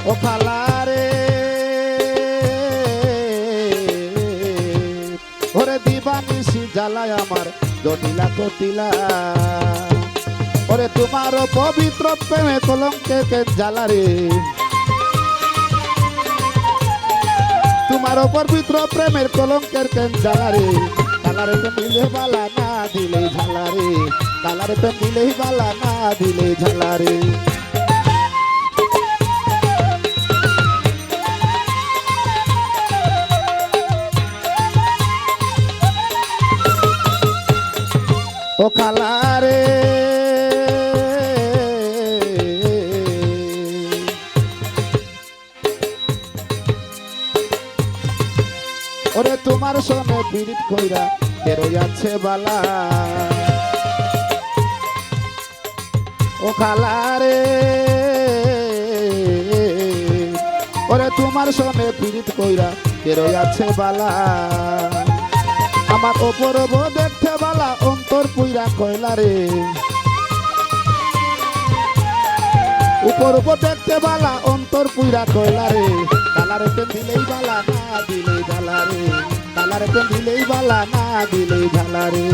ও খালারে ওরে দিবানিসি জ্বালায় আমার জটিলা কটিলা ওরে তোমার পবিত্র প্রেমে কলঙ্কে জ্বালারে তোমার পবিত্র প্রেমের কলঙ্কের জ্বালারে কালারে তো দিলে বালা না দিলে ঝালারে কালারে তো দিলে বালা না দিলে ঝালারে ও খালারে ওরে তোমার সনে পীড়িত কইরা কেরো যাচ্ছে বালা ও খালারে ওরে তোমার সনে পীড়িত কইরা কেরো যাচ্ছে বালা আমার ওপর দেখতে বালা অন্তর পুইরা কয়লা রে উপর দেখতে বালা অন্তর পুইরা কয়লা রে কালারে পেন দিলেই বালা না দিলেই ঝালা রে কালারে পেন দিলেই বালা না দিলেই ঝালা রে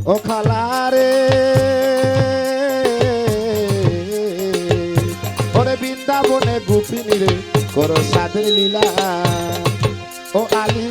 ও খালারে ওরে বৃন্দাবনে গোপিনী রে করো সাদের লীলা ও আলী